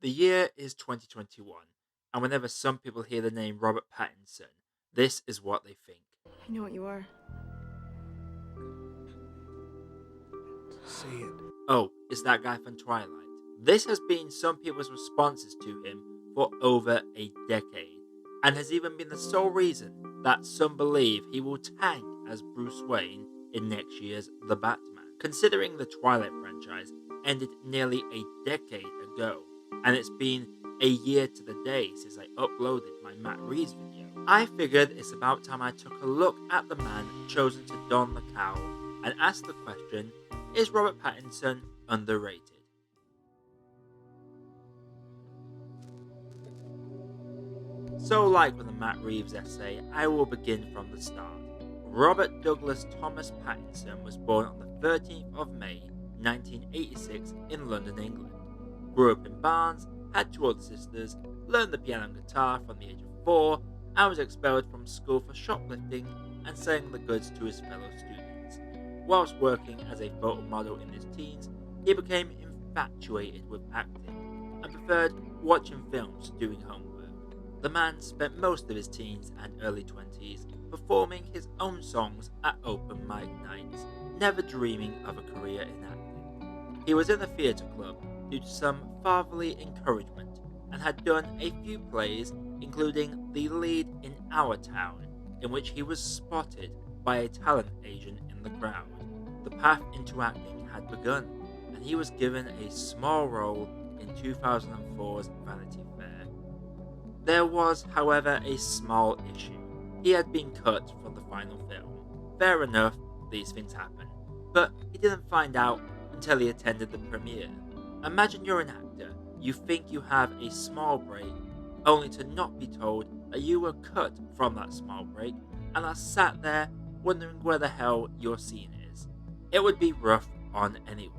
The year is 2021, and whenever some people hear the name Robert Pattinson, this is what they think. I know what you are. Say it. Oh, it's that guy from Twilight. This has been some people's responses to him for over a decade, and has even been the sole reason that some believe he will tank as Bruce Wayne in next year's The Batman. Considering the Twilight franchise ended nearly a decade ago, and it's been a year to the day since I uploaded my Matt Reeves video, I figured it's about time I took a look at the man chosen to don the cowl and ask the question, is Robert Pattinson underrated? So, like with the Matt Reeves essay, I will begin from the start. Robert Douglas Thomas Pattinson was born on the 13th of May 1986 in London, England. Grew up in Barnes, had two older sisters, learned the piano and guitar from the age of 4, and was expelled from school for shoplifting and selling the goods to his fellow students. Whilst working as a photo model in his teens, he became infatuated with acting and preferred watching films to doing homework. The man spent most of his teens and early 20s performing his own songs at open mic nights, never dreaming of a career in acting. He was in the theatre club due to some fatherly encouragement and had done a few plays, including the lead in Our Town, in which he was spotted by a talent agent in the crowd. The path into acting had begun, and he was given a small role in 2004's Vanity Fair. There was, however, a small issue. He had been cut from the final film. Fair enough, these things happen, but he didn't find out until he attended the premiere. Imagine you're an actor, you think you have a small break, only to not be told that you were cut from that small break and are sat there wondering where the hell your scene is. It would be rough on anyone.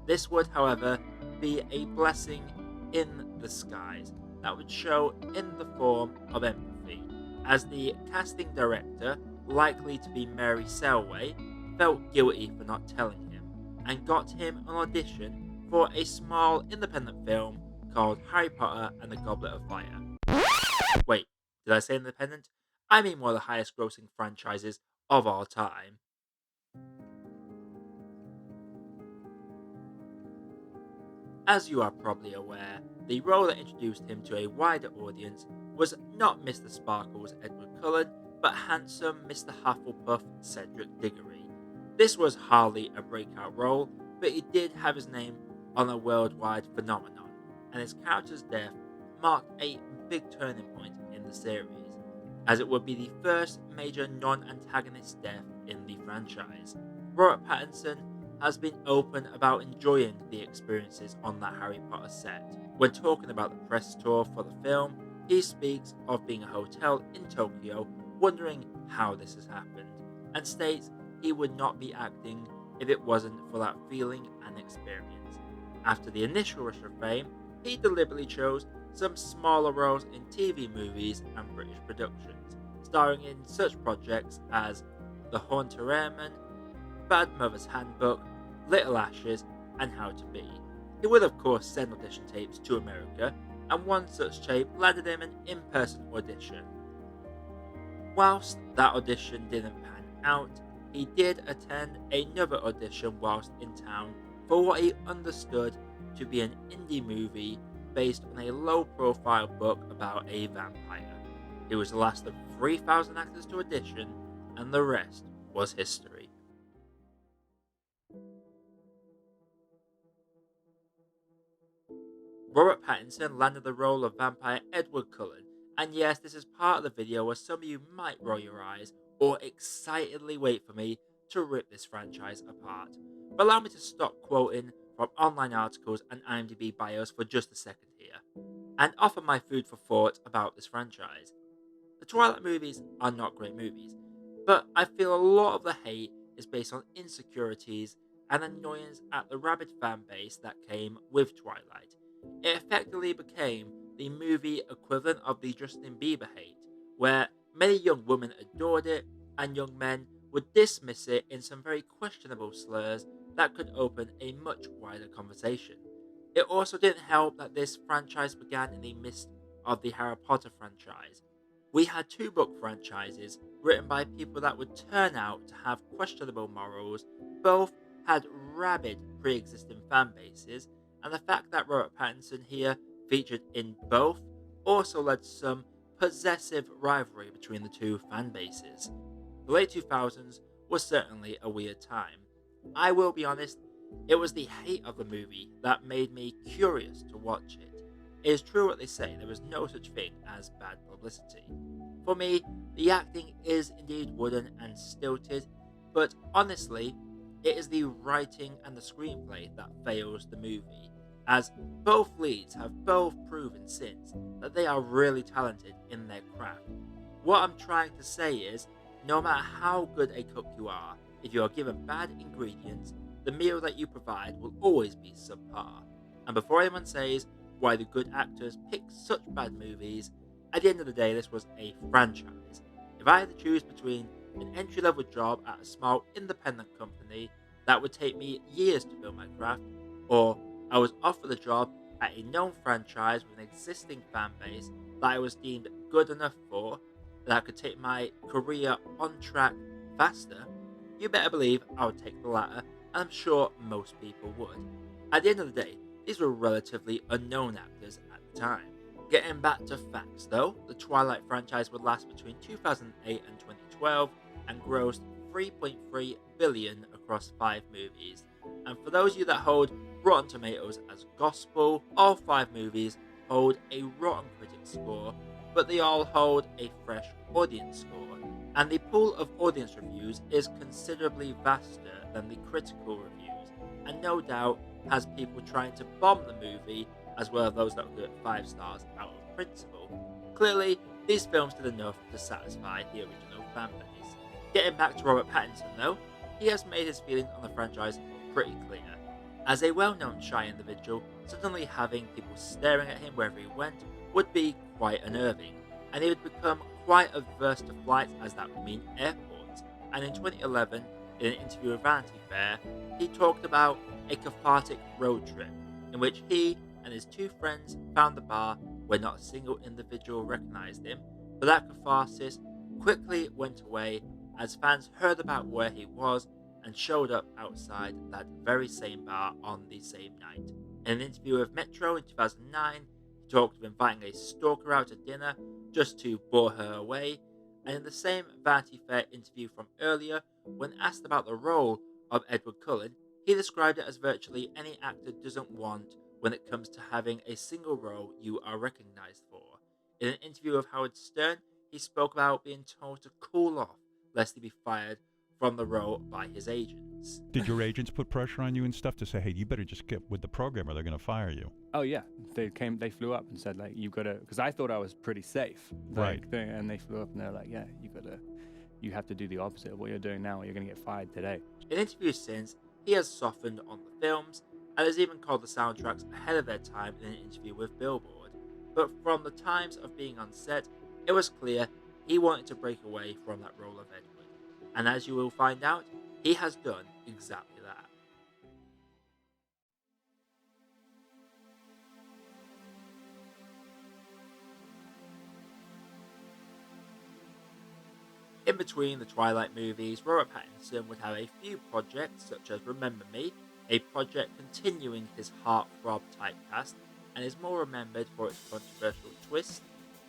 This would, however, be a blessing in disguise that would show in the form of empathy, as the casting director, likely to be Mary Selway, felt guilty for not telling him and got him an audition for a small independent film called Harry Potter and the Goblet of Fire. Wait, did I say independent? I mean one of the highest grossing franchises of all time. As you are probably aware, the role that introduced him to a wider audience was not Mr. Sparkle's Edward Cullen, but handsome Mr. Hufflepuff Cedric Diggory. This was hardly a breakout role, but he did have his name on a worldwide phenomenon, and his character's death marked a big turning point in the series, as it would be the first major non-antagonist death in the franchise. Robert Pattinson has been open about enjoying the experiences on that Harry Potter set. When talking about the press tour for the film, he speaks of being a hotel in Tokyo, wondering how this has happened, and states he would not be acting if it wasn't for that feeling and experience. After the initial rush of fame, he deliberately chose some smaller roles in TV movies and British productions, starring in such projects as The Haunter Airman, Bad Mother's Handbook, Little Ashes, and How to Be. He would of course send audition tapes to America, and one such tape landed him an in-person audition. Whilst that audition didn't pan out, he did attend another audition whilst in town for what he understood to be an indie movie based on a low-profile book about a vampire. He was the last of 3,000 actors to audition, and the rest was history. Robert Pattinson landed the role of vampire Edward Cullen, and yes, this is part of the video where some of you might roll your eyes or excitedly wait for me to rip this franchise apart. But allow me to stop quoting from online articles and IMDb bios for just a second here, and offer my food for thought about this franchise. The Twilight movies are not great movies, but I feel a lot of the hate is based on insecurities and annoyance at the rabid fan base that came with Twilight. It effectively became the movie equivalent of the Justin Bieber hate, where many young women adored it and young men would dismiss it in some very questionable slurs that could open a much wider conversation. It also didn't help that this franchise began in the midst of the Harry Potter franchise. We had two book franchises written by people that would turn out to have questionable morals, both had rabid pre existing fan bases, and the fact that Robert Pattinson here featured in both also led to some possessive rivalry between the two fan bases. The late 2000s was certainly a weird time. I will be honest, it was the hate of the movie that made me curious to watch it. It is true what they say, there is no such thing as bad publicity. For me, the acting is indeed wooden and stilted, but honestly, it is the writing and the screenplay that fails the movie, as both leads have both proven since that they are really talented in their craft. What I'm trying to say is, no matter how good a cook you are, if you are given bad ingredients, the meal that you provide will always be subpar. And before anyone says why the good actors pick such bad movies, at the end of the day, this was a franchise. If I had to choose between an entry level job at a small independent company that would take me years to build my craft, or I was offered a job at a known franchise with an existing fan base that I was deemed good enough for, that could take my career on track faster, you better believe I would take the latter, and I'm sure most people would. At the end of the day, these were relatively unknown actors at the time. Getting back to facts though, the Twilight franchise would last between 2008 and 2012 and grossed 3.3 billion across 5 movies. And for those of you that hold Rotten Tomatoes as gospel, all 5 movies hold a Rotten Critics score, but they all hold a fresh audience score. And the pool of audience reviews is considerably vaster than the critical reviews, and no doubt has people trying to bomb the movie as well as those that would give it 5 stars out of principle. Clearly, these films did enough to satisfy the original fan base. Getting back to Robert Pattinson though, he has made his feelings on the franchise pretty clear. As a well-known shy individual, suddenly having people staring at him wherever he went would be quite unnerving, and he would become quite averse to flights as that would mean airports. And in 2011, in an interview with Vanity Fair, he talked about a cathartic road trip in which he and his 2 friends found the bar where not a single individual recognized him, but that catharsis quickly went away as fans heard about where he was and showed up outside that very same bar on the same night. In an interview with Metro in 2009, he talked of inviting a stalker out to dinner just to bore her away, and in the same Vanity Fair interview from earlier, when asked about the role of Edward Cullen, he described it as virtually any actor doesn't want when it comes to having a single role you are recognized for. In an interview with Howard Stern, he spoke about being told to cool off lest he be fired from the role by his agents. Did your agents put pressure on you and stuff to say, hey, you better just get with the program or they're going to fire you? Oh yeah, they flew up and said like, you gotta, because I thought I was pretty safe, Right. And they flew up and they're like, yeah, you have to do the opposite of what you're doing now, or you're gonna get fired today. In interviews since, he has softened on the films and has even called the soundtracks ahead of their time in an interview with Billboard. But from the times of being on set, it was clear he wanted to break away from that role of Edward. And as you will find out, he has done exactly that. In between the Twilight movies, Robert Pattinson would have a few projects such as Remember Me, a project continuing his heartthrob typecast and is more remembered for its controversial twist,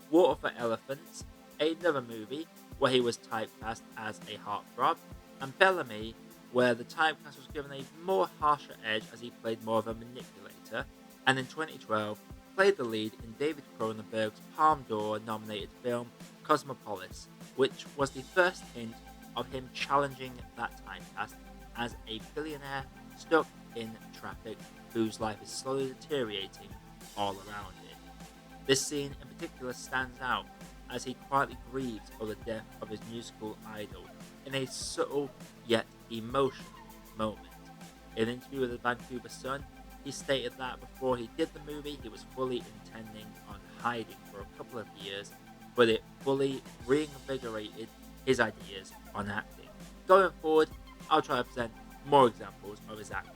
Water for Elephants, another movie where he was typecast as a heartthrob, and Bellamy, where the typecast was given a more harsher edge as he played more of a manipulator, and in 2012 played the lead in David Cronenberg's Palme d'Or nominated film Cosmopolis, which was the first hint of him challenging that typecast as a billionaire stuck in traffic whose life is slowly deteriorating all around him. This scene in particular stands out as he quietly grieves over the death of his musical idol in a subtle yet emotional moment. In an interview with the Vancouver Sun, he stated that before he did the movie, he was fully intending on hiding for a couple of years, but it fully reinvigorated his ideas on acting. Going forward, I'll try to present more examples of his acting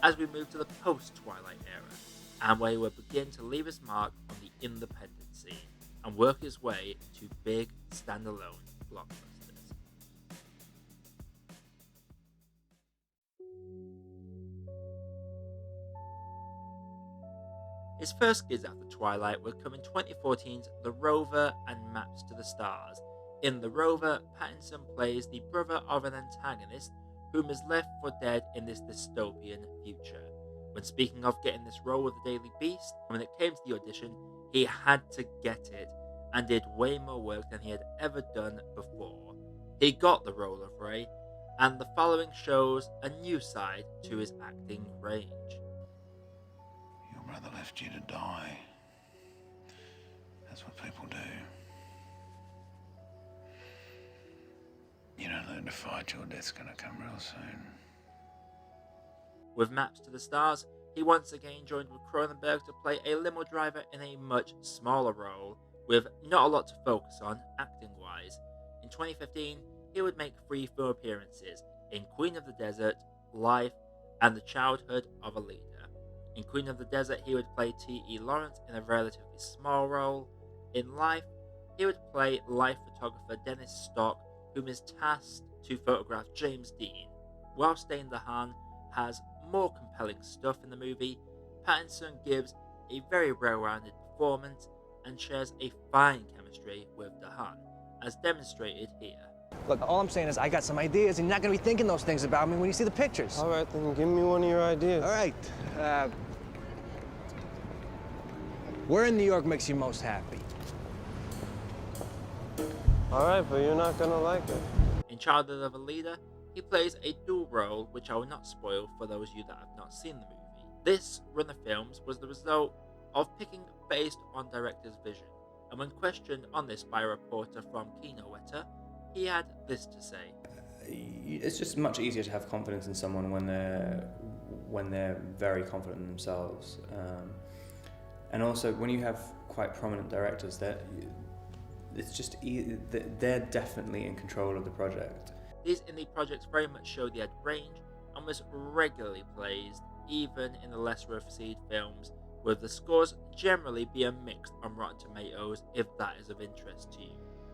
as we move to the post-Twilight era. and where he would begin to leave his mark on the independent scene and work his way to big standalone blockbusters. His first gigs after Twilight would come in 2014's The Rover and Maps to the Stars. In The Rover, Pattinson plays the brother of an antagonist whom is left for dead in this dystopian future. When speaking of getting this role with the Daily Beast, when it came to the audition, he had to get it and did way more work than he had ever done before. He got the role of Ray, and the following shows a new side to his acting range. Your brother left you to die. That's what people do. You don't learn to fight, your death's gonna come real soon. With Maps to the Stars, he once again joined with Cronenberg to play a limo driver in a much smaller role, with not a lot to focus on acting-wise. In 2015, he would make 3 film appearances in Queen of the Desert, Life, and The Childhood of a Leader. In Queen of the Desert, he would play T.E. Lawrence in a relatively small role. In Life, he would play life photographer Dennis Stock, whom is tasked to photograph James Dean. While Stain DeHaan has more compelling stuff in the movie, Pattinson gives a very well-rounded performance and shares a fine chemistry with DeHaan, as demonstrated here. Look, all I'm saying is I got some ideas, and you're not gonna be thinking those things about me when you see the pictures. All right, then give me one of your ideas. All right. Where in New York makes you most happy? All right, but you're not gonna like it. In Childhood of a Leader, he plays a dual role, which I will not spoil for those of you that have not seen the movie. This run of films was the result of picking based on director's vision, and when questioned on this by a reporter from Kinowetter, he had this to say. It's just much easier to have confidence in someone when they're very confident in themselves, and also when you have quite prominent directors, that it's just they're definitely in control of the project. These indie projects very much showed he had range and was regularly praised, even in the less received films, with the scores generally being mixed on Rotten Tomatoes, if that is of interest to you.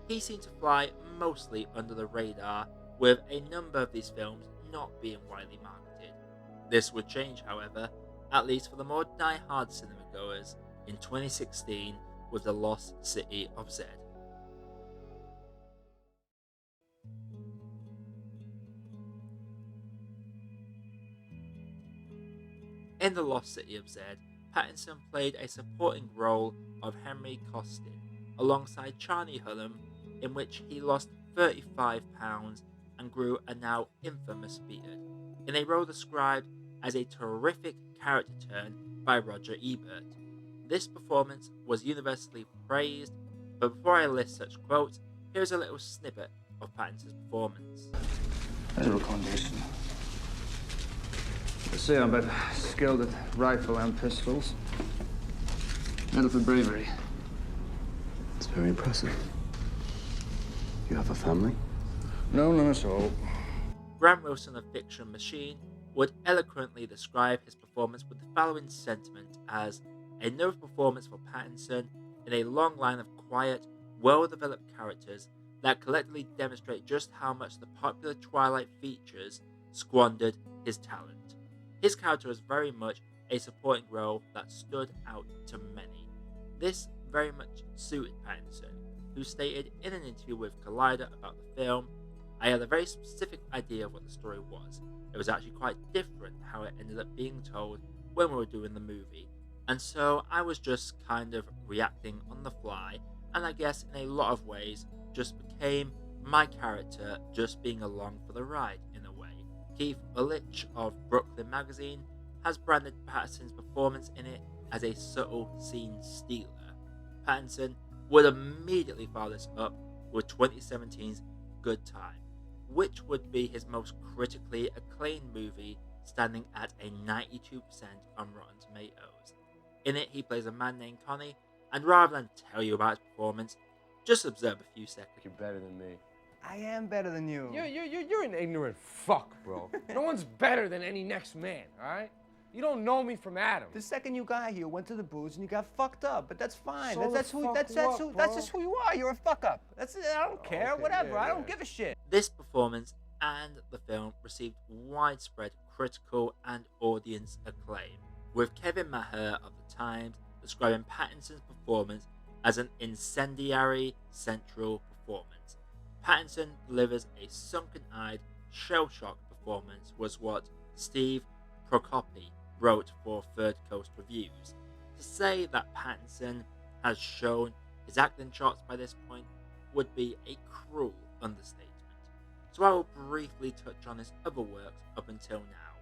He seemed to fly mostly under the radar, with a number of these films not being widely marketed. This would change, however, at least for the more die-hard cinema goers, in 2016 with The Lost City of Z. In The Lost City of Z, Pattinson played a supporting role of Henry Costin, alongside Charlie Hunnam, in which he lost 35 pounds and grew a now infamous beard, in a role described as a terrific character turn by Roger Ebert. This performance was universally praised, but before I list such quotes, here's a little snippet of Pattinson's performance. As a recommendation. You see, I'm both skilled at rifle and pistols. Medal for bravery. It's very impressive. You have a family? No, none at all. Grant Wilson of Fiction Machine would eloquently describe his performance with the following sentiment as another performance for Pattinson in a long line of quiet, well-developed characters that collectively demonstrate just how much the popular Twilight features squandered his talent. His character was very much a supporting role that stood out to many. This very much suited Pattinson, who stated in an interview with Collider about the film, "I had a very specific idea of what the story was. It was actually quite different how it ended up being told when we were doing the movie. And so I was just kind of reacting on the fly, and I guess in a lot of ways just became my character just being along for the ride in a way." Keith Ulrich of Brooklyn Magazine has branded Pattinson's performance in it as a subtle scene stealer. Pattinson would immediately follow this up with 2017's Good Time, which would be his most critically acclaimed movie, standing at a 92% on Rotten Tomatoes. In it, he plays a man named Connie, and rather than tell you about his performance, just observe a few seconds. You're better than me. I am better than you. You're an ignorant fuck, bro. No one's better than any next man, all right? You don't know me from Adam. The second you got here, went to the booze and you got fucked up. But that's fine. So That's just who you are. You're a fuck up. That's it. I don't care. Okay, Whatever. yeah, I don't yeah. give a shit. This performance and the film received widespread critical and audience acclaim, with Kevin Maher of The Times describing Pattinson's performance as an incendiary central performance. Pattinson delivers a sunken-eyed, shell-shocked performance, was what Steve Prokopi wrote for Third Coast Reviews. To say that Pattinson has shown his acting chops by this point would be a cruel understatement. So I will briefly touch on his other works up until now.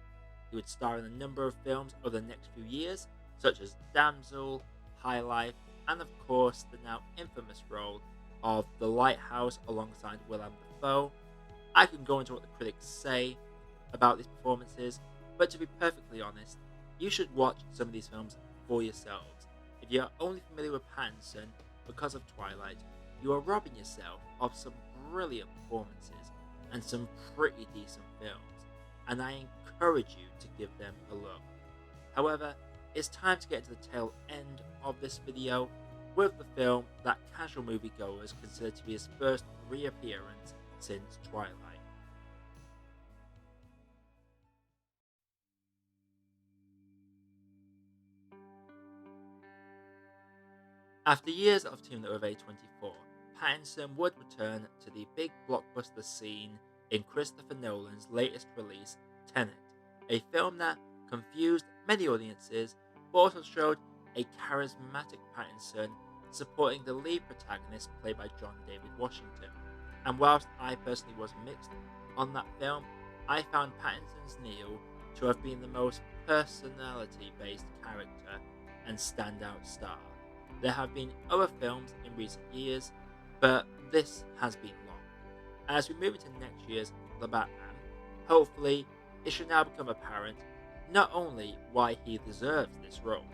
He would star in a number of films over the next few years, such as Damsel, High Life, and of course the now infamous role of The Lighthouse alongside Willem Dafoe. I can go into what the critics say about these performances, but to be perfectly honest, you should watch some of these films for yourselves. If you are only familiar with Pattinson because of Twilight, you are robbing yourself of some brilliant performances and some pretty decent films, and I encourage you to give them a look. However, it's time to get to the tail end of this video with the film that casual moviegoers consider to be his first reappearance since Twilight. After years of teaming up with A24, Pattinson would return to the big blockbuster scene in Christopher Nolan's latest release, Tenet, a film that confused many audiences but also showed a charismatic Pattinson supporting the lead protagonist played by John David Washington. And whilst I personally was mixed on that film, I found Pattinson's Neil to have been the most personality-based character and standout star. There have been other films in recent years, but this has been long. As we move into next year's The Batman, hopefully it should now become apparent not only why he deserves this role,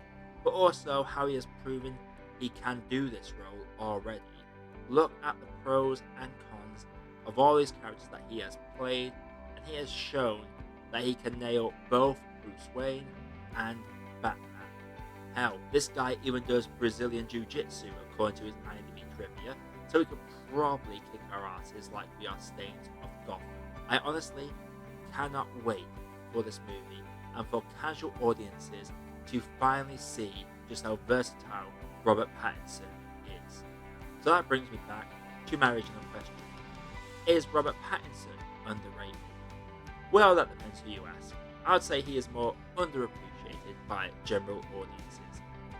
but also how he has proven he can do this role already. Look at the pros and cons of all these characters that he has played, and he has shown that he can nail both Bruce Wayne and Batman. Hell, this guy even does Brazilian Jiu-Jitsu according to his IMDb trivia, so he could probably kick our asses like we are Stains of Gotham. I honestly cannot wait for this movie and for casual audiences to finally see just how versatile Robert Pattinson is. So that brings me back to my original question. Is Robert Pattinson underrated? Well, that depends who you ask. I would say he is more underappreciated by general audiences.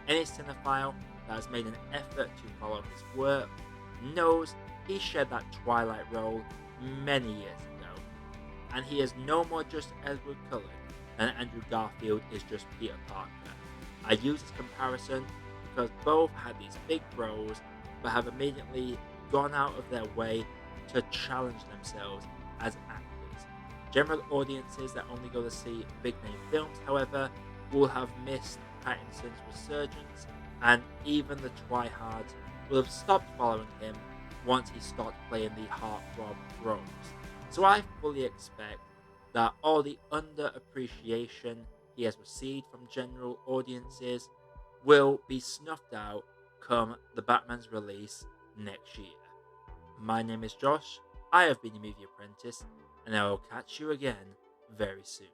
Any cinephile that has made an effort to follow his work knows he shared that Twilight role many years ago, and he is no more just Edward Cullen than Andrew Garfield is just Peter Parker. I use this comparison because both had these big roles but have immediately gone out of their way to challenge themselves as actors. General audiences that only go to see big name films, however, will have missed Pattinson's resurgence, and even the tryhards will have stopped following him once he stopped playing the heartthrob roles. So I fully expect that all the underappreciation he has received from general audiences will be snuffed out come the Batman's release next year. My name is Josh, I have been your Movie Apprentice, and I will catch you again very soon.